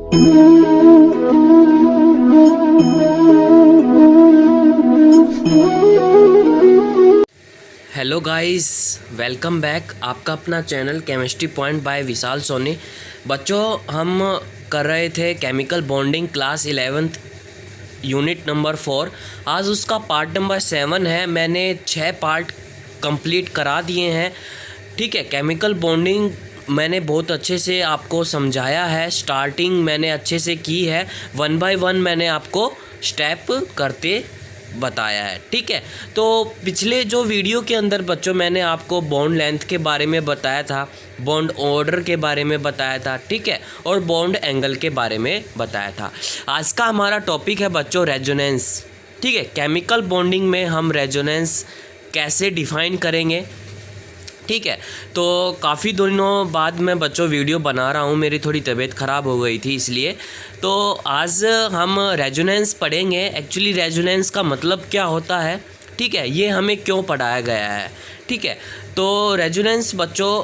Hello guys, welcome back. आपका अपना channel chemistry point by विशाल सोनी। बच्चों, हम कर रहे थे chemical bonding class 11th unit number 4। आज उसका पार्ट नंबर 7 है। मैंने 6 पार्ट कंप्लीट करा दिए हैं। ठीक है, केमिकल बॉन्डिंग मैंने बहुत अच्छे से आपको समझाया है। स्टार्टिंग मैंने अच्छे से की है, 1 बाय 1 मैंने आपको स्टेप करते बताया है। ठीक है, तो पिछले जो वीडियो के अंदर बच्चों मैंने आपको बॉन्ड लेंथ के बारे में बताया था, बॉन्ड ऑर्डर के बारे में बताया था, ठीक है, और बॉन्ड एंगल के बारे में बताया था। आज का हमारा टॉपिक है बच्चों रेजोनेंस। ठीक है, केमिकल बॉन्डिंग में हम रेजोनेंस कैसे डिफाइन करेंगे। ठीक है, तो काफ़ी दिनों बाद मैं बच्चों वीडियो बना रहा हूँ। मेरी थोड़ी तबीयत ख़राब हो गई थी इसलिए। तो आज हम रेजोनेंस पढ़ेंगे। एक्चुअली रेजोनेंस का मतलब क्या होता है, ठीक है, ये हमें क्यों पढ़ाया गया है। ठीक है, तो रेजोनेंस बच्चों,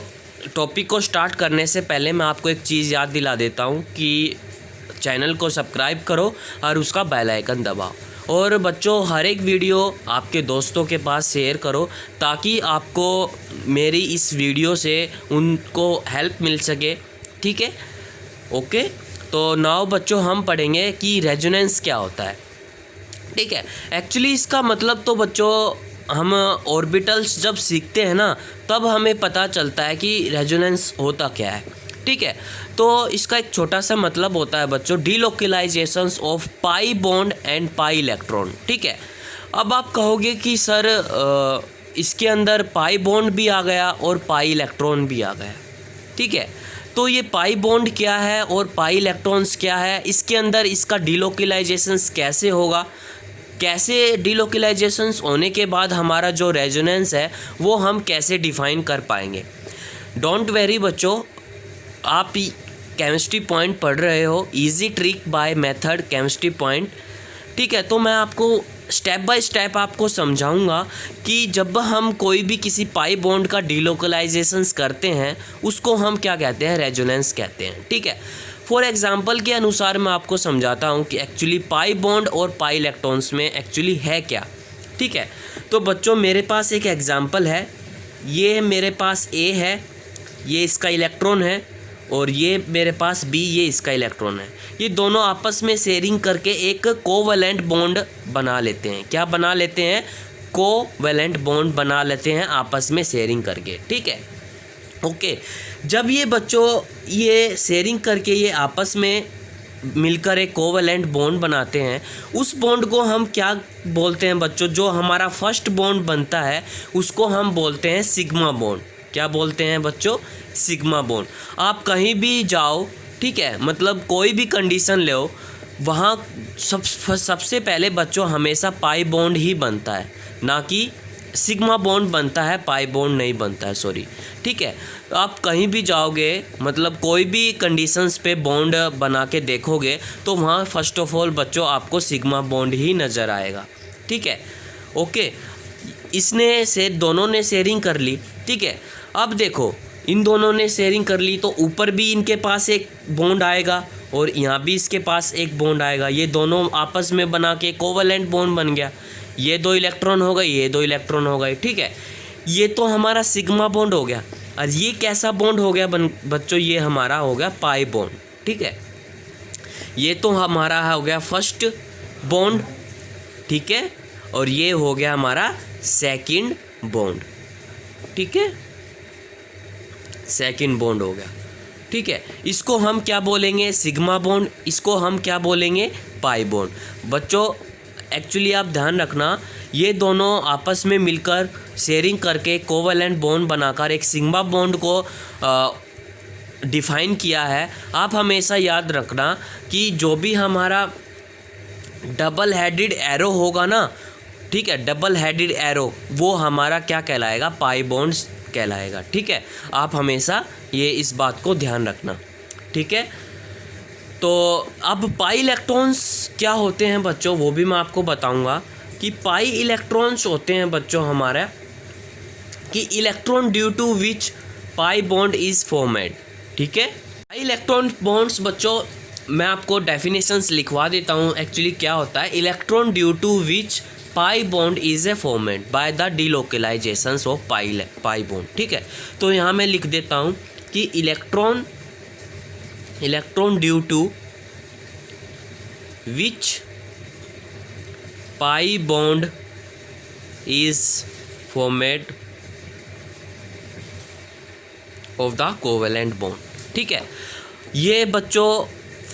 टॉपिक को स्टार्ट करने से पहले मैं आपको एक चीज़ याद दिला देता हूँ कि चैनल को सब्सक्राइब करो और उसका बेल आइकन दबाओ। और बच्चों, हर एक वीडियो आपके दोस्तों के पास शेयर करो ताकि आपको मेरी इस वीडियो से उनको हेल्प मिल सके। ठीक है, ओके। तो नाउ बच्चों हम पढ़ेंगे कि रेजोनेंस क्या होता है। ठीक है, एक्चुअली इसका मतलब तो बच्चों हम ऑर्बिटल्स जब सीखते हैं ना, तब हमें पता चलता है कि रेजोनेंस होता क्या है। ठीक है, तो इसका एक छोटा सा मतलब होता है बच्चों, delocalizations of pi bond and pi electron. ठीक है, अब आप कहोगे कि सर इसके अंदर पाई बॉन्ड भी आ गया और पाई इलेक्ट्रॉन भी आ गया। ठीक है, तो ये पाई बॉन्ड क्या है और पाई इलेक्ट्रॉन्स क्या है, इसके अंदर इसका डीलोकलाइजेशंस कैसे होगा, कैसे डीलोकलाइजेशंस होने के बाद हमारा जो रेजोनेंस है वो हम कैसे डिफाइन कर पाएंगे। डोंट वेरी बच्चों, आप केमिस्ट्री पॉइंट पढ़ रहे हो, easy trick by method chemistry point. ठीक है, तो मैं आपको स्टेप बाय स्टेप आपको समझाऊंगा कि जब हम कोई भी किसी पाई बॉन्ड का डीलोकलाइजेशंस करते हैं उसको हम क्या कहते हैं, रेजोनेंस कहते हैं। ठीक है, फॉर एग्जांपल के अनुसार मैं आपको समझाता हूं कि एक्चुअली पाई बॉन्ड और पाई इलेक्ट्रॉन्स में एक्चुअली है क्या। ठीक है, तो बच्चों मेरे पास एक एग्जांपल है। ये मेरे पास ए है, ये इसका इलेक्ट्रॉन है, और ये मेरे पास बी, ये इसका इलेक्ट्रॉन है। ये दोनों आपस में शेयरिंग करके एक कोवैलेंट बॉन्ड बना लेते हैं। क्या बना लेते हैं, कोवैलेंट बॉन्ड बना लेते हैं आपस में शेयरिंग करके। ठीक है, ओके। जब ये बच्चों ये शेयरिंग करके ये आपस में मिलकर एक कोवैलेंट बॉन्ड बनाते हैं, उस बॉन्ड को हम क्या बोलते हैं बच्चों, जो हमारा फर्स्ट बॉन्ड बनता है उसको हम बोलते हैं सिग्मा बॉन्ड। क्या बोलते हैं बच्चों, सिग्मा बॉन्ड। आप कहीं भी जाओ, ठीक है, मतलब कोई भी कंडीशन ले, वहाँ सबसे पहले बच्चों हमेशा पाई बॉन्ड ही बनता है, ना कि सिग्मा बॉन्ड बनता है, पाई बॉन्ड नहीं बनता है, सॉरी। ठीक है, तो आप कहीं भी जाओगे, मतलब कोई भी कंडीशंस पे बॉन्ड बना के देखोगे तो वहाँ फर्स्ट ऑफ ऑल बच्चों आपको सिग्मा बॉन्ड ही नज़र आएगा। ठीक है, ओके। इसने से दोनों ने शेयरिंग कर ली। ठीक है, अब देखो इन दोनों ने शेयरिंग कर ली तो ऊपर भी इनके पास एक बॉन्ड आएगा और यहाँ भी इसके पास एक बॉन्ड आएगा। ये दोनों आपस में बना के कोवैलेंट बॉन्ड बन गया। ये 2 इलेक्ट्रॉन हो गए, ये 2 इलेक्ट्रॉन हो गए। ठीक है, ये तो हमारा सिग्मा बॉन्ड हो गया। और ये कैसा बॉन्ड हो गया बच्चों, ये हमारा हो गया पाई बॉन्ड। ठीक है, ये तो हमारा हो गया फर्स्ट बॉन्ड। ठीक है, और ये हो गया हमारा सेकंड बॉन्ड। ठीक है, सेकंड बॉन्ड हो गया। ठीक है, इसको हम क्या बोलेंगे, सिग्मा बॉन्ड। इसको हम क्या बोलेंगे, पाई बॉन्ड। बच्चों एक्चुअली आप ध्यान रखना, ये दोनों आपस में मिलकर शेयरिंग करके कोवैलेंट बॉन्ड बनाकर एक सिग्मा बॉन्ड को डिफाइन किया है। आप हमेशा याद रखना कि जो भी हमारा डबल हेडेड एरो होगा ना, ठीक है, डबल हेडेड एरो, वो हमारा क्या कहलाएगा, पाई बॉन्ड्स कहलाएगा। ठीक है, आप हमेशा ये इस बात को ध्यान रखना। ठीक है, तो अब पाई इलेक्ट्रॉन्स क्या होते हैं बच्चों, वो भी मैं आपको बताऊंगा कि पाई इलेक्ट्रॉन्स होते हैं बच्चों हमारा कि electron due to which pi bond is formed. ठीक है, पाई इलेक्ट्रॉन बॉन्ड्स बच्चों मैं आपको डेफिनेशंस लिखवा देता हूँ। एक्चुअली क्या होता है, electron due to which pi bond is a formed by the delocalizations of pi bond. ठीक है, तो यहाँ मैं लिख देता हूँ कि electron due to which pi bond is formed of the covalent bond. ठीक है, ये बच्चों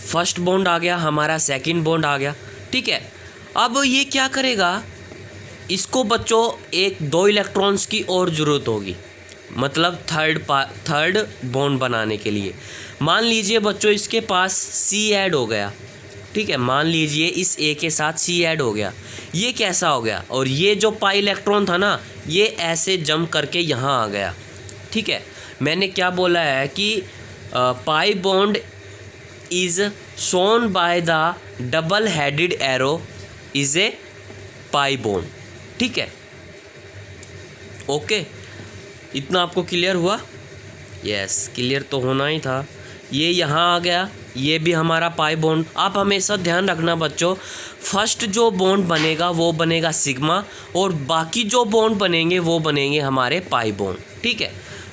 फर्स्ट बॉन्ड आ गया, हमारा सेकंड बॉन्ड आ गया। ठीक है, अब ये क्या करेगा, इसको बच्चों एक 2 इलेक्ट्रॉन्स की और ज़रूरत होगी, मतलब थर्ड बॉन्ड बनाने के लिए। मान लीजिए बच्चों इसके पास C ऐड हो गया। ठीक है, मान लीजिए इस A के साथ C ऐड हो गया। ये कैसा हो गया, और ये जो पाई इलेक्ट्रॉन था ना, ये ऐसे जंप करके यहाँ आ गया। ठीक है, मैंने क्या बोला है कि पाई bond is shown by the double headed arrow is a pi bond. ठीक है, ओके, इतना आपको क्लियर हुआ? यस, क्लियर तो होना ही था। ये यहाँ आ गया, ये भी हमारा पाई बॉन्ड। आप हमेशा ध्यान रखना बच्चों, फर्स्ट जो बॉन्ड बनेगा वो बनेगा सिग्मा, और बाकी जो बॉन्ड बनेंगे वो बनेंगे हमारे पाई बॉन्ड। ठीक है,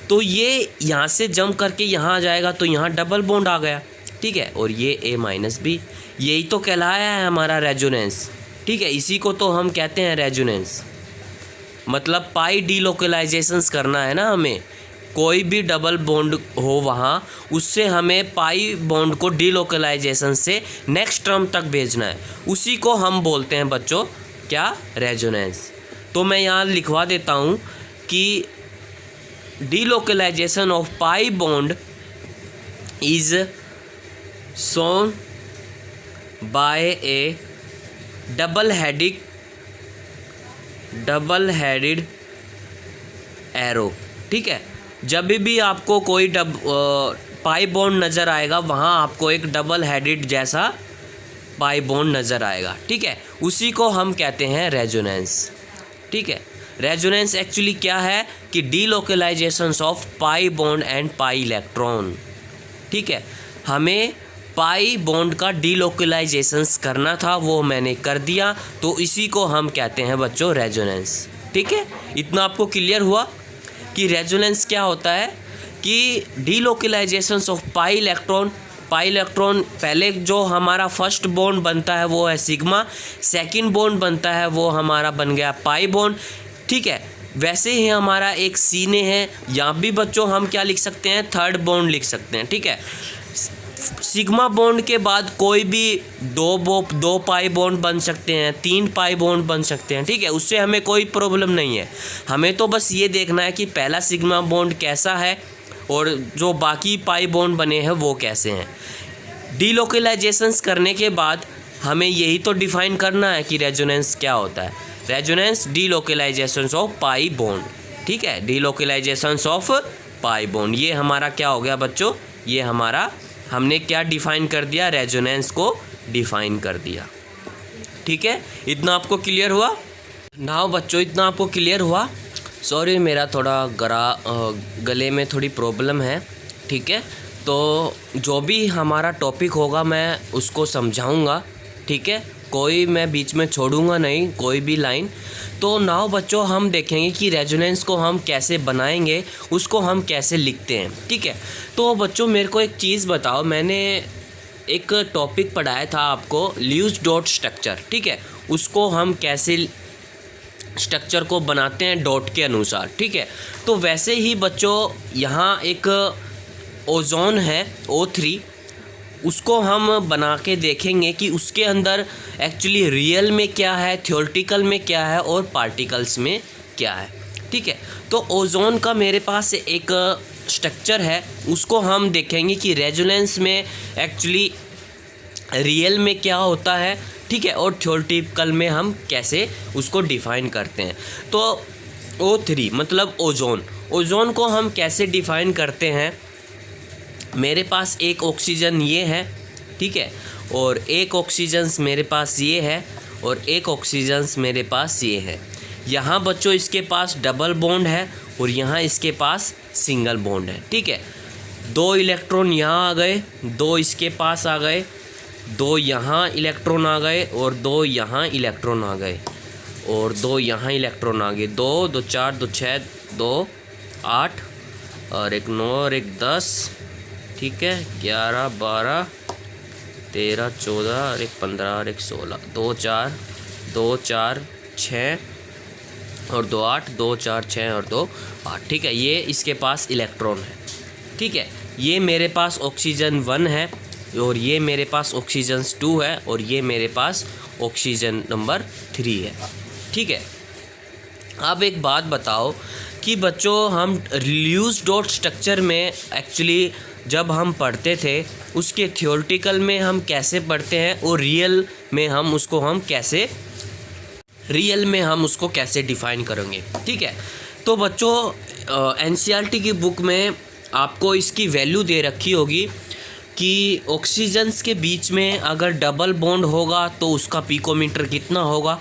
तो ये यहाँ से जंप करके यहाँ आ जाएगा, तो यहाँ डबल बॉन्ड आ गया। ठीक है, और ये A-B, यही तो कहलाया है हमारा रेजोनेंस। ठीक है, इसी को तो हम कहते हैं रेजोनेंस। मतलब पाई डीलोकलाइजेशंस करना है ना हमें, कोई भी डबल बॉन्ड हो वहाँ, उससे हमें पाई बॉन्ड को डीलोकलाइजेशन से नेक्स्ट टर्म तक भेजना है, उसी को हम बोलते हैं बच्चों क्या, रेजोनेंस। तो मैं यहाँ लिखवा देता हूँ कि delocalization of pi bond is shown by a double-headed arrow। ठीक है, जब भी आपको कोई पाई बॉन्ड नज़र आएगा, वहाँ आपको एक डबल हेडेड जैसा पाई बॉन्ड नज़र आएगा। ठीक है, उसी को हम कहते हैं रेजोनेंस। ठीक है, रेजोनेंस एक्चुअली क्या है कि delocalizations of pi bond and pi electron. ठीक है, हमें पाई बॉन्ड का डीलोकलाइजेशंस करना था, वो मैंने कर दिया, तो इसी को हम कहते हैं बच्चों रेजोनेंस। ठीक है, इतना आपको क्लियर हुआ कि रेजोनेंस क्या होता है, कि डीलोकलाइजेशंस ऑफ पाई इलेक्ट्रॉन पहले जो हमारा फर्स्ट बॉन्ड बनता है वो है सिग्मा, सेकंड बॉन्ड बनता है वो हमारा बन गया पाई बॉन्ड। ठीक है, वैसे ही हमारा एक सीने है, यहाँ भी बच्चों हम क्या लिख सकते हैं, थर्ड बॉन्ड लिख सकते हैं। ठीक है, सिग्मा बॉन्ड के बाद कोई भी दो पाई बॉन्ड बन सकते हैं, 3 पाई बॉन्ड बन सकते हैं। ठीक है, उससे हमें कोई प्रॉब्लम नहीं है, हमें तो बस ये देखना है कि पहला सिग्मा बॉन्ड कैसा है और जो बाकी पाई बॉन्ड बने हैं वो कैसे हैं। डीलोकलाइजेशंस करने के बाद हमें यही तो डिफाइन करना है कि रेजोनेंस क्या होता है। Resonance delocalizations of pi bond. ठीक है, डीलोकलाइजेशंस ऑफ पाई बॉन्ड, ये हमारा क्या हो गया बच्चों, ये हमारा हमने क्या डिफाइन कर दिया, रेजोनेंस को डिफाइन कर दिया। ठीक है, इतना आपको क्लियर हुआ? नाउ बच्चों, इतना आपको क्लियर हुआ? सॉरी, मेरा थोड़ा गले में थोड़ी प्रॉब्लम है। ठीक है, तो जो भी हमारा टॉपिक होगा मैं उसको समझाऊंगा। ठीक है, कोई मैं बीच में छोड़ूंगा नहीं, कोई भी लाइन। तो नाउ बच्चों, हम देखेंगे कि रेजोनेंस को हम कैसे बनाएंगे, उसको हम कैसे लिखते हैं। ठीक है, तो बच्चों मेरे को एक चीज़ बताओ, मैंने एक टॉपिक पढ़ाया था आपको, ल्यूज डॉट स्ट्रक्चर। ठीक है, उसको हम कैसे स्ट्रक्चर को बनाते हैं डॉट के अनुसार। ठीक है, तो वैसे ही बच्चों यहाँ एक ओजोन है O3, उसको हम बना के देखेंगे कि उसके अंदर एक्चुअली रियल में क्या है, थ्योरेटिकल में क्या है और पार्टिकल्स में क्या है। ठीक है, तो ओजोन का मेरे पास एक स्ट्रक्चर है, उसको हम देखेंगे कि रेजोनेंस में एक्चुअली रियल में क्या होता है। ठीक है, और थ्योरेटिकल में हम कैसे उसको डिफ़ाइन करते हैं। तो O3 मतलब ओजोन को हम कैसे डिफ़ाइन करते हैं। मेरे पास एक ऑक्सीजन ये है, ठीक है, और एक ऑक्सीजन मेरे पास ये है, और एक ऑक्सीजन मेरे पास ये है। यहाँ बच्चों इसके पास डबल बॉन्ड है और यहाँ इसके पास सिंगल बॉन्ड है। ठीक है, 2 इलेक्ट्रॉन यहाँ आ गए, 2 इसके पास आ गए, 2 यहाँ इलेक्ट्रॉन आ गए और 2 यहाँ इलेक्ट्रॉन आ गए और 2 यहाँ इलेक्ट्रॉन आ गए। 2 2 4 2 6 2 8 और एक 9 और एक 10, ठीक है, 11 12 13 14 और एक 15 और एक 16, 2 4 6 और 2 8, 2 4 6 और 2 8, ठीक है। ये इसके पास इलेक्ट्रॉन है, ठीक है। ये मेरे पास ऑक्सीजन 1 है और ये मेरे पास ऑक्सीजन 2 है और ये मेरे पास ऑक्सीजन नंबर 3 है, ठीक है। अब एक बात बताओ कि बच्चों हम ल्यूस डॉट स्ट्रक्चर में एक्चुअली जब हम पढ़ते थे उसके थियोरेटिकल में हम कैसे पढ़ते हैं और रियल में हम उसको कैसे डिफ़ाइन करेंगे, ठीक है। तो बच्चों एनसीईआरटी की बुक में आपको इसकी वैल्यू दे रखी होगी कि ऑक्सीजन्स के बीच में अगर डबल बॉन्ड होगा तो उसका पिकोमीटर कितना होगा,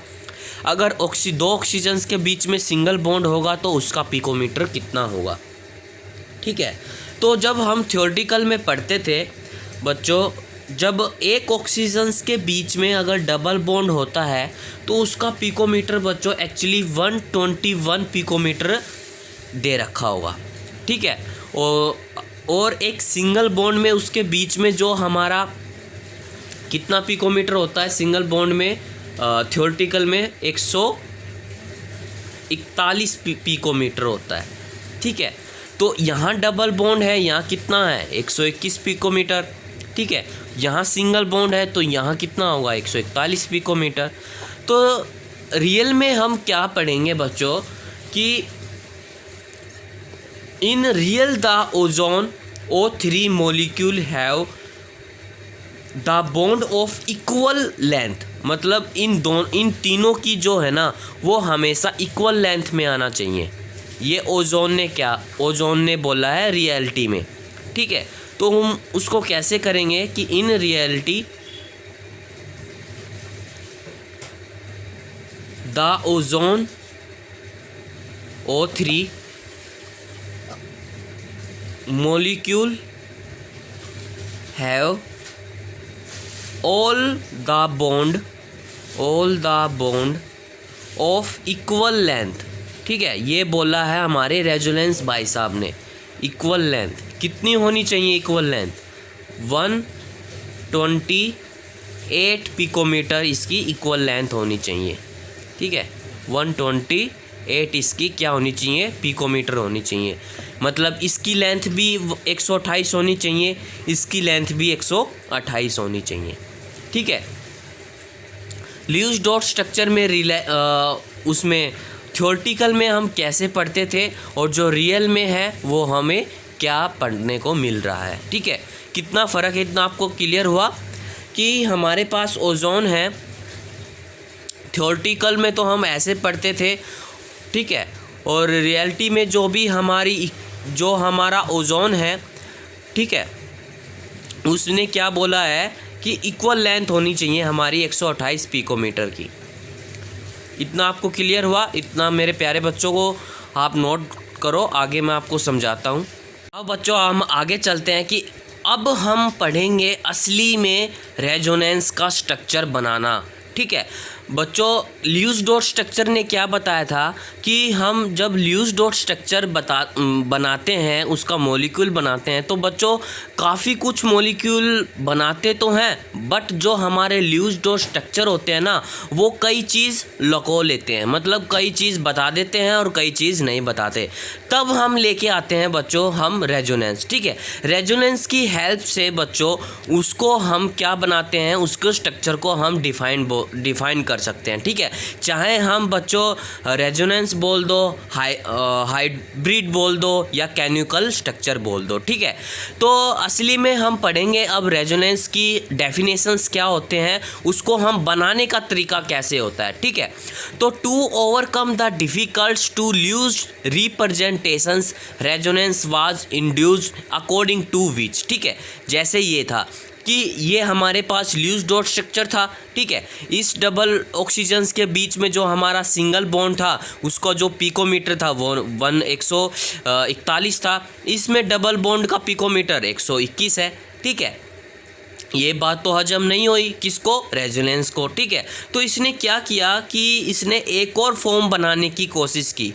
अगर दो ऑक्सीजन्स के बीच में सिंगल बॉन्ड होगा तो उसका पिकोमीटर कितना होगा, ठीक है। तो जब हम थियोरेटिकल में पढ़ते थे बच्चों, जब एक ऑक्सीजन्स के बीच में अगर डबल बॉन्ड होता है तो उसका पिकोमीटर बच्चों एक्चुअली 121 पिकोमीटर दे रखा होगा, ठीक है। और एक सिंगल बॉन्ड में उसके बीच में जो हमारा कितना पिकोमीटर होता है सिंगल बॉन्ड में, थियोरेटिकल में 141 पिकोमीटर होता है, ठीक है। तो यहाँ डबल बॉन्ड है, यहाँ कितना है 121 पिकोमीटर, ठीक है। यहाँ सिंगल बॉन्ड है तो यहाँ कितना होगा 141 पिकोमीटर। तो रियल में हम क्या पढ़ेंगे बच्चों कि in real the ozone O3 molecule have the bond of equal length, मतलब इन तीनों की जो है ना वो हमेशा इक्वल लेंथ में आना चाहिए। ये ओजोन ने बोला है रियलिटी में, ठीक है। तो हम उसको कैसे करेंगे कि in reality the ozone O3 molecule have all the bond of equal length, ठीक है। ये बोला है हमारे रेजोनेंस भाई साहब ने। इक्वल लेंथ कितनी होनी चाहिए, इक्वल लेंथ 128 पिकोमीटर इसकी इक्वल लेंथ होनी चाहिए, ठीक है। 128 इसकी क्या होनी चाहिए, पिकोमीटर होनी चाहिए। मतलब इसकी लेंथ भी 128 होनी चाहिए, इसकी लेंथ भी 128 होनी चाहिए, ठीक है। ल्यूस डॉट स्ट्रक्चर में उसमें थ्योरेटिकल में हम कैसे पढ़ते थे और जो रियल में है वो हमें क्या पढ़ने को मिल रहा है, ठीक है। कितना फ़र्क है, इतना आपको क्लियर हुआ कि हमारे पास ओजोन है। थ्योरेटिकल में तो हम ऐसे पढ़ते थे, ठीक है, और रियलिटी में जो हमारा ओजोन है, ठीक है, उसने क्या बोला है कि इक्वल लेंथ होनी चाहिए हमारी 128 पिकोमीटर की। इतना आपको क्लियर हुआ, इतना मेरे प्यारे बच्चों को आप नोट करो, आगे मैं आपको समझाता हूँ। अब बच्चों हम आगे चलते हैं कि अब हम पढ़ेंगे असली में रेजोनेंस का स्ट्रक्चर बनाना, ठीक है। बच्चों ल्यूस डॉट स्ट्रक्चर ने क्या बताया था कि हम जब ल्यूस डॉट स्ट्रक्चर बनाते हैं, उसका मॉलिक्यूल बनाते हैं, तो बच्चों काफ़ी कुछ मॉलिक्यूल बनाते तो हैं, बट जो हमारे ल्यूस डॉट स्ट्रक्चर होते हैं ना वो कई चीज़ लुको लेते हैं, मतलब कई चीज़ बता देते हैं और कई चीज़ नहीं बताते। तब हम लेके आते हैं बच्चों हम रेजोनेंस, ठीक है। रेजोनेंस की हेल्प से बच्चों उसको हम क्या बनाते हैं, उसके स्ट्रक्चर को हम डिफाइन कर सकते हैं, ठीक है। चाहे हम बच्चों रेजोनेंस बोल दो, हाइब्रिड बोल दो या कैनिकल स्ट्रक्चर बोल दो, ठीक है। तो असली में हम पढ़ेंगे अब रेजोनेंस की डेफिनेशंस क्या होते हैं, उसको हम बनाने का तरीका कैसे होता है, ठीक है। तो to overcome the difficult to lose representations resonance was induced according to which, ठीक है। जैसे ये था कि ये हमारे पास ल्यूस डॉट स्ट्रक्चर था, ठीक है। इस डबल ऑक्सीजन्स के बीच में जो हमारा सिंगल बॉन्ड था उसका जो पिकोमीटर था वो 141 था। इसमें डबल बॉन्ड का पिकोमीटर 121 है, ठीक है। ये बात तो हजम नहीं हुई किसको, रेजोनेंस को। ठीक है, तो इसने क्या किया कि इसने एक और फॉर्म बनाने की कोशिश की,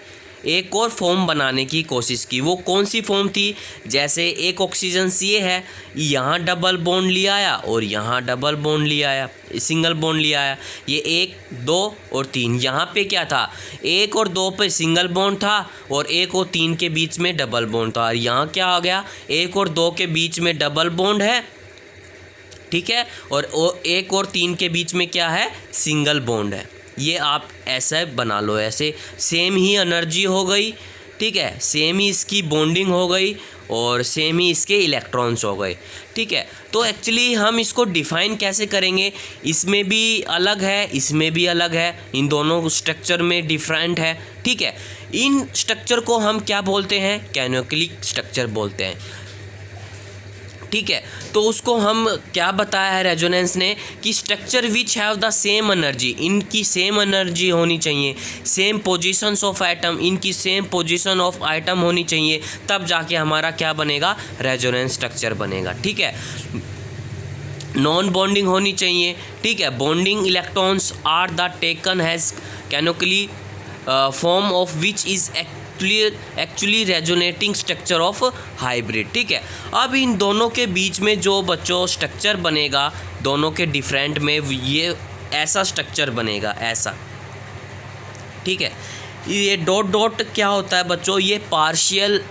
एक और फॉर्म बनाने की कोशिश की। वो कौन सी फॉर्म थी, जैसे एक ऑक्सीजन ये है, यहाँ डबल बॉन्ड लिया आया और यहाँ डबल बॉन्ड लिया आया, सिंगल बॉन्ड लिया आया, ये 1 2 और 3। यहाँ पे क्या था, 1 और 2 पे सिंगल बॉन्ड था और 1 और 3 के बीच में डबल बॉन्ड था। और यहाँ क्या आ गया, 1 और 2 के बीच में डबल बॉन्ड है, ठीक है, और 1 और 3 के बीच में क्या है, सिंगल बॉन्ड है। ये आप ऐसा बना लो, ऐसे सेम ही एनर्जी हो गई, ठीक है, सेम ही इसकी बॉन्डिंग हो गई और सेम ही इसके इलेक्ट्रॉन्स हो गए। ठीक है, तो एक्चुअली हम इसको डिफ़ाइन कैसे करेंगे, इसमें भी अलग है, इसमें भी अलग है, इन दोनों स्ट्रक्चर में डिफरेंट है। ठीक है, इन स्ट्रक्चर को हम क्या बोलते हैं, कैनोनिकल स्ट्रक्चर बोलते हैं। ठीक है, तो उसको हम क्या बताया है रेजोनेंस ने कि structure which have the same energy, इनकी सेम एनर्जी होनी चाहिए, सेम पोजीशंस ऑफ एटम, इनकी सेम पोजीशन ऑफ एटम होनी चाहिए, तब जाके हमारा क्या बनेगा, रेजोनेंस स्ट्रक्चर बनेगा। ठीक है, नॉन बॉन्डिंग होनी चाहिए। ठीक है, bonding electrons are the taken has canonically form of which is actually resonating structure of hybrid. ठीक है, अब इन दोनों के बीच में जो बच्चों स्ट्रक्चर बनेगा, दोनों के डिफरेंट में ये ऐसा स्ट्रक्चर बनेगा, ऐसा। ठीक है, ये डॉट डॉट क्या होता है बच्चों, ये पार्शियल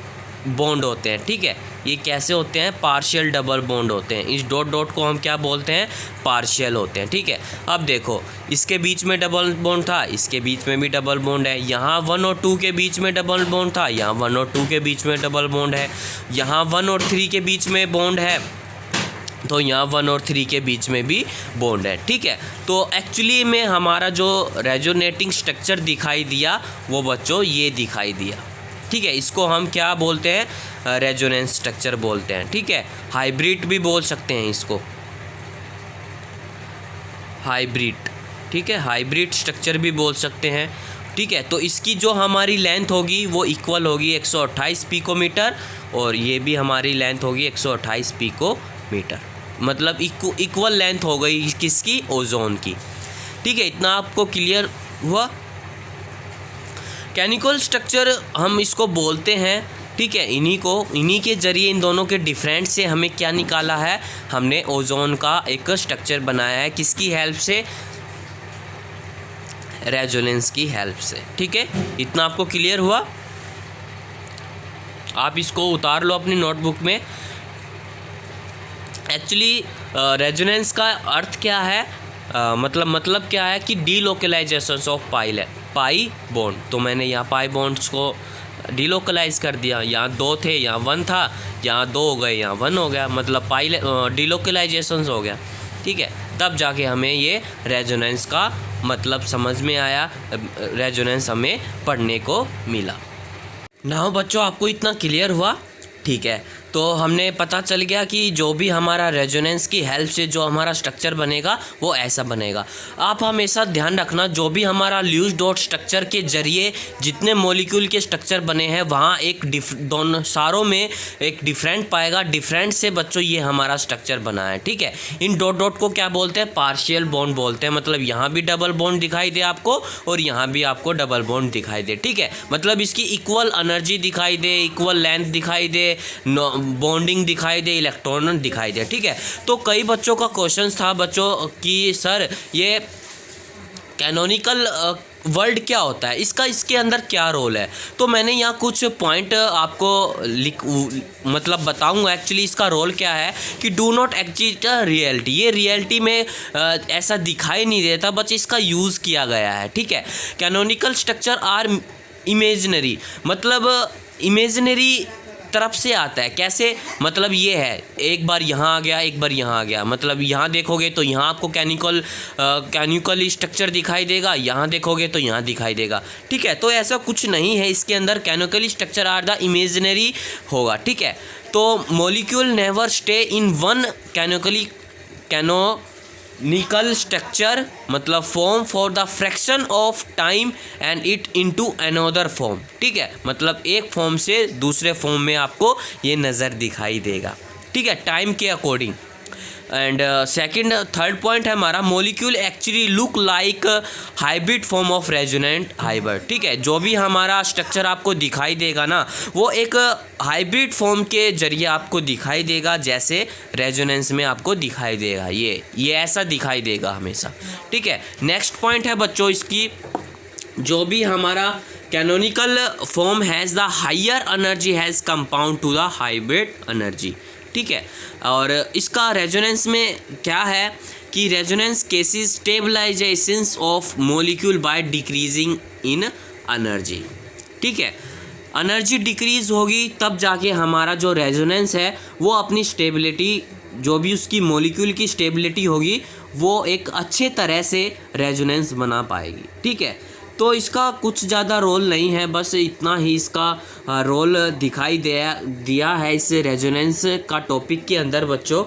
बॉन्ड होते हैं। ठीक है, ये कैसे होते हैं, पार्शियल डबल बॉन्ड होते हैं। इस डॉट डॉट को हम क्या बोलते हैं, पार्शियल होते हैं। ठीक है, अब देखो इसके बीच में डबल बॉन्ड था, इसके बीच में भी डबल बॉन्ड है, यहाँ 1 और 2 के बीच में डबल बॉन्ड था, यहाँ 1 और 2 के बीच में डबल बॉन्ड है, यहाँ 1 और 3 के बीच में बॉन्ड है, तो यहाँ 1 और 3 के बीच में भी बॉन्ड है। ठीक है, तो एक्चुअली में हमारा जो रेजोनेटिंग स्ट्रक्चर दिखाई दिया वो बच्चों ये दिखाई दिया। ठीक है, इसको हम क्या बोलते हैं, रेजोनेंस स्ट्रक्चर बोलते हैं। ठीक है, हाइब्रिड भी बोल सकते हैं इसको, हाइब्रिड। ठीक है, हाइब्रिड स्ट्रक्चर भी बोल सकते हैं। ठीक है, तो इसकी जो हमारी लेंथ होगी वो इक्वल होगी 128 पिकोमीटर और ये भी हमारी लेंथ होगी 128 पिकोमीटर, मतलब इक्वल लेंथ हो गई किसकी, ओजोन की। ठीक है, इतना आपको क्लियर हुआ। कैनिकल स्ट्रक्चर हम इसको बोलते हैं। ठीक है, इन्हीं के ज़रिए इन दोनों के डिफरेंट से हमें क्या निकाला है, हमने ओजोन का एक स्ट्रक्चर बनाया है, किसकी हेल्प से, रेजोनेंस की हेल्प से। ठीक है, इतना आपको क्लियर हुआ। आप इसको उतार लो अपनी नोटबुक में। एक्चुअली रेजोनेंस का अर्थ क्या है, मतलब क्या है कि डीलोकलाइजेशन ऑफ पाई बॉन्ड। तो मैंने यहाँ पाई बॉन्ड्स को डीलोकलाइज कर दिया, यहाँ 2 थे, यहाँ 1 था, यहाँ 2 हो गए, यहाँ 1 हो गया, मतलब पाई डीलोकलाइजेशन हो गया। ठीक है, तब जाके हमें ये रेजोनेंस का मतलब समझ में आया, रेजोनेंस हमें पढ़ने को मिला। नाउ बच्चों आपको इतना क्लियर हुआ। ठीक है, तो हमने पता चल गया कि जो भी हमारा रेजोनेंस की हेल्प से जो हमारा स्ट्रक्चर बनेगा वो ऐसा बनेगा। आप हमेशा ध्यान रखना, जो भी हमारा ल्यूज डॉट स्ट्रक्चर के जरिए जितने मॉलिक्यूल के स्ट्रक्चर बने हैं वहाँ एक दोनों सारों में एक डिफरेंट पाएगा, डिफरेंट से बच्चों ये हमारा स्ट्रक्चर बना है। ठीक है, इन डॉट डॉट को क्या बोलते हैं, पार्शियल बॉन्ड बोलते हैं, मतलब यहाँ भी डबल बॉन्ड दिखाई दे आपको और यहाँ भी आपको डबल बॉन्ड दिखाई दे। ठीक है, मतलब इसकी इक्वल एनर्जी दिखाई दे, इक्वल लेंथ दिखाई दे, बॉन्डिंग दिखाई दे, इलेक्ट्रॉन दिखाई दे। ठीक है, तो कई बच्चों का क्वेश्चन था बच्चों कि सर ये कैनोनिकल वर्ड क्या होता है, इसके अंदर क्या रोल है। तो मैंने यहाँ कुछ पॉइंट आपको मतलब बताऊंगा एक्चुअली इसका रोल क्या है कि डू नॉट एग्जिस्ट रियलिटी, ये रियलिटी में ऐसा दिखाई नहीं देता, बस इसका यूज़ किया गया है। ठीक है, कैनोनिकल स्ट्रक्चर आर इमेजिनरी, मतलब इमेजिनरी तरफ से आता है। कैसे, मतलब ये है, एक बार यहाँ आ गया, एक बार यहाँ आ गया, मतलब यहाँ देखोगे तो यहाँ आपको कैनिकल स्ट्रक्चर दिखाई देगा, यहाँ देखोगे तो यहाँ दिखाई देगा। ठीक है, तो ऐसा कुछ नहीं है इसके अंदर, canonical structure are the imaginary होगा। ठीक है, तो molecule never stay in one canonical structure, मतलब form for the fraction of time and it into another form. ठीक है, मतलब एक फॉर्म से दूसरे फॉर्म में आपको ये नज़र दिखाई देगा। ठीक है, टाइम के according. And second third point है हमारा molecule actually look like hybrid form of resonant hybrid. ठीक है, जो भी हमारा स्ट्रक्चर आपको दिखाई देगा ना वो एक हाइब्रिड फॉर्म के जरिए आपको दिखाई देगा, जैसे रेजोनेंस में आपको दिखाई देगा। ये ऐसा दिखाई देगा हमेशा। ठीक है, नेक्स्ट पॉइंट है बच्चों इसकी, जो भी हमारा canonical form has the higher energy has compound to the hybrid energy. ठीक है, और इसका रेजोनेंस में क्या है कि resonance causes stabilizations of molecule by decreasing in energy. ठीक है, एनर्जी डिक्रीज होगी तब जाके हमारा जो रेजोनेंस है वो अपनी स्टेबिलिटी, जो भी उसकी मॉलिक्यूल की स्टेबिलिटी होगी वो एक अच्छे तरह से रेजोनेंस बना पाएगी। ठीक है, तो इसका कुछ ज़्यादा रोल नहीं है, बस इतना ही इसका रोल दिखाई दिया है इस रेजोनेंस का टॉपिक के अंदर बच्चों।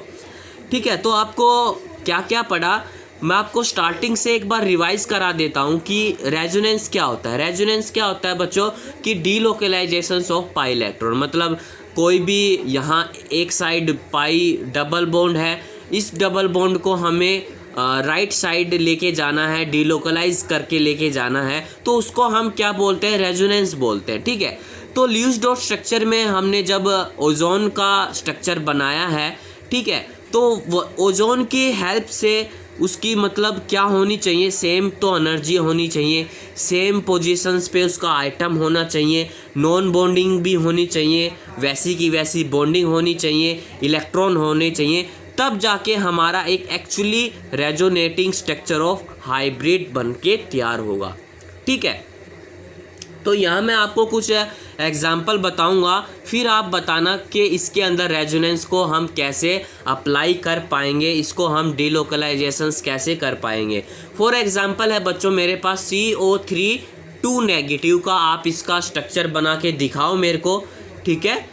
ठीक है, तो आपको क्या क्या पढ़ा मैं आपको स्टार्टिंग से एक बार रिवाइज करा देता हूँ कि रेजोनेंस क्या होता है। रेजोनेंस क्या होता है बच्चों कि डीलोकलाइजेशंस ऑफ पाई इलेक्ट्रॉन, मतलब कोई भी यहाँ एक साइड पाई डबल बॉन्ड है, इस डबल बॉन्ड को हमें राइट साइड लेके जाना है, डीलोकलाइज करके लेके जाना है, तो उसको हम क्या बोलते हैं, रेजोनेंस बोलते हैं। ठीक है, तो ल्यूइस डॉट स्ट्रक्चर में हमने जब ओजोन का स्ट्रक्चर बनाया है, ठीक है, तो ओजोन की हेल्प से उसकी मतलब क्या होनी चाहिए, सेम तो एनर्जी होनी चाहिए, सेम पोजीशंस पे उसका आइटम होना चाहिए, नॉन बॉन्डिंग भी होनी चाहिए, वैसी की वैसी बॉन्डिंग होनी चाहिए, इलेक्ट्रॉन होने चाहिए, तब जाके हमारा एक actually resonating structure of hybrid बन के तैयार होगा। ठीक है, तो यहाँ मैं आपको कुछ एग्जाम्पल बताऊंगा, फिर आप बताना कि इसके अंदर रेजोनेंस को हम कैसे अप्लाई कर पाएंगे, इसको हम डीलोकलाइजेशंस कैसे कर पाएंगे। फॉर एग्जांपल है बच्चों मेरे पास CO3 2 नेगेटिव का, आप इसका स्ट्रक्चर बना के दिखाओ मेरे को। ठीक है,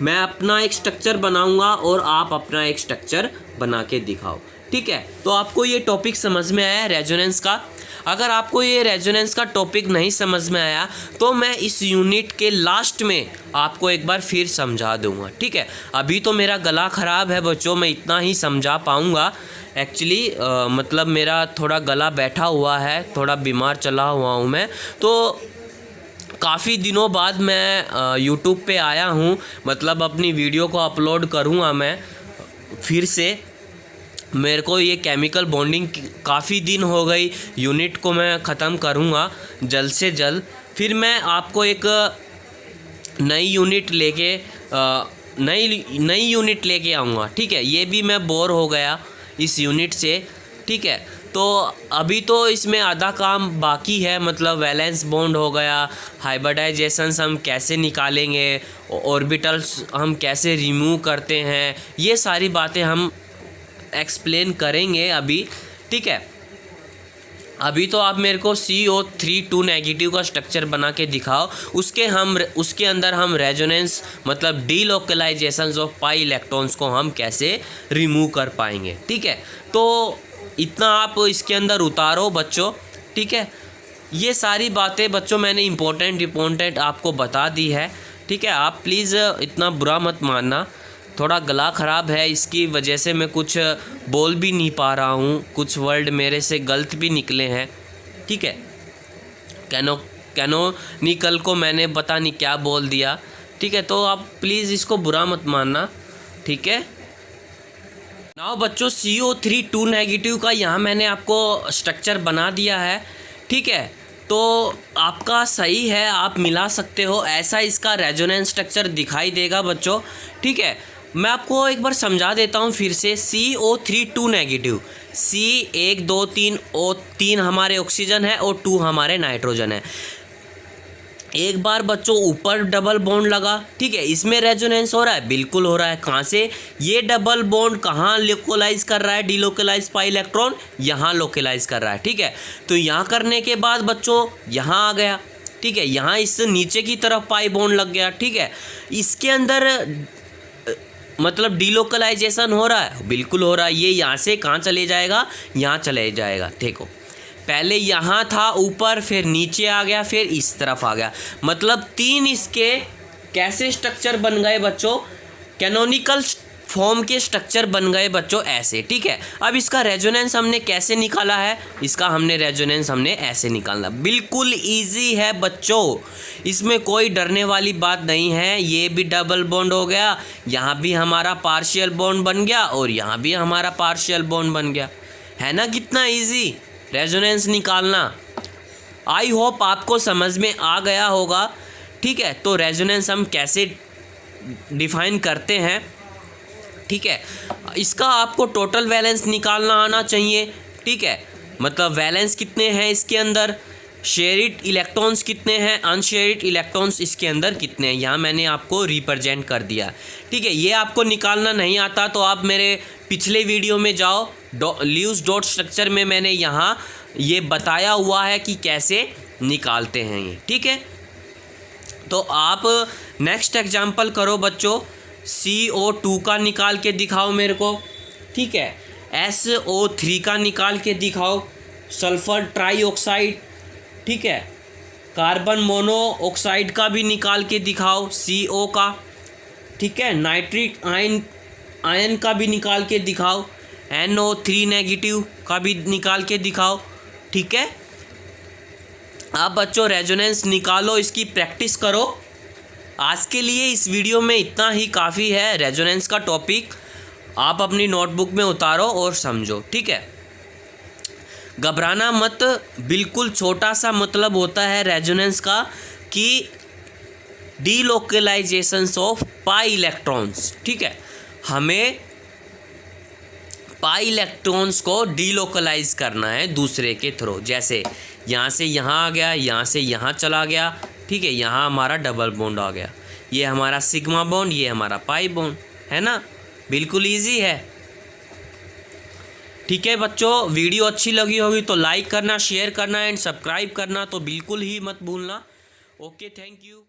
मैं अपना एक स्ट्रक्चर बनाऊंगा और आप अपना एक स्ट्रक्चर बना के दिखाओ। ठीक है, तो आपको ये टॉपिक समझ में आया रेजोनेंस का। अगर आपको ये रेजोनेंस का टॉपिक नहीं समझ में आया तो मैं इस यूनिट के लास्ट में आपको एक बार फिर समझा दूंगा। ठीक है, अभी तो मेरा गला ख़राब है बच्चों, मैं इतना ही समझा पाऊंगा। एक्चुअली मतलब मेरा थोड़ा गला बैठा हुआ है, थोड़ा बीमार चला हुआ हूँ मैं, तो काफ़ी दिनों बाद मैं यूट्यूब पे आया हूँ, मतलब अपनी वीडियो को अपलोड करूँगा मैं फिर से। मेरे को ये केमिकल बॉन्डिंग काफ़ी दिन हो गई, यूनिट को मैं ख़त्म करूँगा जल्द से जल्द, फिर मैं आपको एक नई यूनिट लेके आऊँगा। ठीक है, ये भी मैं बोर हो गया इस यूनिट से। ठीक है, तो अभी तो इसमें आधा काम बाकी है, मतलब वैलेंस बॉन्ड हो गया, हाइब्रिडाइजेशंस हम कैसे निकालेंगे, ऑर्बिटल्स हम कैसे रिमूव करते हैं, ये सारी बातें हम एक्सप्लेन करेंगे अभी। ठीक है, अभी तो आप मेरे को CO3 2 नेगेटिव का स्ट्रक्चर बना के दिखाओ, उसके अंदर हम रेजोनेंस मतलब डीलोकलाइजेशंस ऑफ पाई इलेक्ट्रॉन्स को हम कैसे रिमूव कर पाएंगे। ठीक है, तो इतना आप इसके अंदर उतारो बच्चों। ठीक है, ये सारी बातें बच्चों मैंने इम्पोर्टेंट आपको बता दी है। ठीक है, आप प्लीज़ इतना बुरा मत मानना, थोड़ा गला ख़राब है, इसकी वजह से मैं कुछ बोल भी नहीं पा रहा हूँ, कुछ वर्ड मेरे से गलत भी निकले हैं। ठीक है, कैनोनिकल को मैंने पता नहीं क्या बोल दिया। ठीक है, तो आप प्लीज़ इसको बुरा मत मानना। ठीक है, नाउ बच्चों CO3 2 नेगेटिव का यहाँ मैंने आपको स्ट्रक्चर बना दिया है। ठीक है, तो आपका सही है, आप मिला सकते हो, ऐसा इसका रेजोनेंस स्ट्रक्चर दिखाई देगा बच्चों। ठीक है, मैं आपको एक बार समझा देता हूँ फिर से। CO3 2 नेगेटिव, C 1 2 3 O3 हमारे ऑक्सीजन है और 2 हमारे नाइट्रोजन है। एक बार बच्चों ऊपर डबल बॉन्ड लगा, ठीक है, इसमें रेजोनेंस हो रहा है, बिल्कुल हो रहा है। कहाँ से? ये डबल बॉन्ड कहाँ लोकलाइज कर रहा है, डीलोकलाइज पाई इलेक्ट्रॉन यहाँ लोकलाइज कर रहा है। ठीक है, तो यहाँ करने के बाद बच्चों यहाँ आ गया। ठीक है, यहाँ इस नीचे की तरफ पाई बॉन्ड लग गया। ठीक है, इसके अंदर मतलब डीलोकलाइजेशन हो रहा है, बिल्कुल हो रहा है। ये यहाँ से कहाँ चले जाएगा, यहाँ चले जाएगा। देखो, पहले यहाँ था ऊपर, फिर नीचे आ गया, फिर इस तरफ आ गया, मतलब 3 इसके कैसे स्ट्रक्चर बन गए बच्चों, कैनोनिकल फॉर्म के स्ट्रक्चर बन गए बच्चों ऐसे, ठीक है। अब इसका रेजोनेंस हमने कैसे निकाला है, इसका रेजोनेंस हमने ऐसे निकालना, बिल्कुल इजी है बच्चों, इसमें कोई डरने वाली बात नहीं है। ये भी डबल बॉन्ड हो गया, यहाँ भी हमारा पार्शियल बॉन्ड बन गया और यहाँ भी हमारा पार्शियल बॉन्ड बन गया, है ना। कितना इजी रेजोनेंस निकालना। आई होप आपको समझ में आ गया होगा, ठीक है। तो रेजोनेंस हम कैसे डिफाइन करते हैं, ठीक है। इसका आपको टोटल वैलेंस निकालना आना चाहिए, ठीक है। मतलब वैलेंस कितने हैं इसके अंदर, शेयरिड इलेक्ट्रॉन्स कितने हैं, अनशेयरिड इलेक्ट्रॉन्स इसके अंदर कितने हैं, यहाँ मैंने आपको रिप्रेजेंट कर दिया, ठीक है। ये आपको निकालना नहीं आता तो आप मेरे पिछले वीडियो में जाओ, ल्यूज डॉट स्ट्रक्चर में मैंने यहाँ ये बताया हुआ है कि कैसे निकालते हैं ये, ठीक है। तो आप नेक्स्ट एग्जाम्पल करो बच्चों, CO2 का निकाल के दिखाओ मेरे को, ठीक है। SO3 का निकाल के दिखाओ, सल्फर ट्राईऑक्साइड, ठीक है। कार्बन मोनोऑक्साइड का भी निकाल के दिखाओ, CO का, ठीक है। नाइट्रिक आयन का भी निकाल के दिखाओ, NO3 नेगेटिव का भी निकाल के दिखाओ, ठीक है। आप बच्चों रेजोनेंस निकालो, इसकी प्रैक्टिस करो। आज के लिए इस वीडियो में इतना ही काफ़ी है। रेजोनेंस का टॉपिक आप अपनी नोटबुक में उतारो और समझो, ठीक है। घबराना मत, बिल्कुल छोटा सा मतलब होता है रेजोनेंस का कि डीलोकलाइजेशंस ऑफ पाई इलेक्ट्रॉन्स, ठीक है। हमें पाई इलेक्ट्रॉन्स को डीलोकलाइज करना है दूसरे के थ्रू, जैसे यहाँ से यहाँ आ गया, यहाँ से यहाँ चला गया, ठीक है। यहाँ हमारा डबल बॉन्ड आ गया, ये हमारा सिग्मा बॉन्ड, ये हमारा पाई बॉन्ड, है ना। बिल्कुल इजी है, ठीक है बच्चों। वीडियो अच्छी लगी होगी तो लाइक करना, शेयर करना एंड सब्सक्राइब करना तो बिल्कुल ही मत भूलना। Okay, thank you.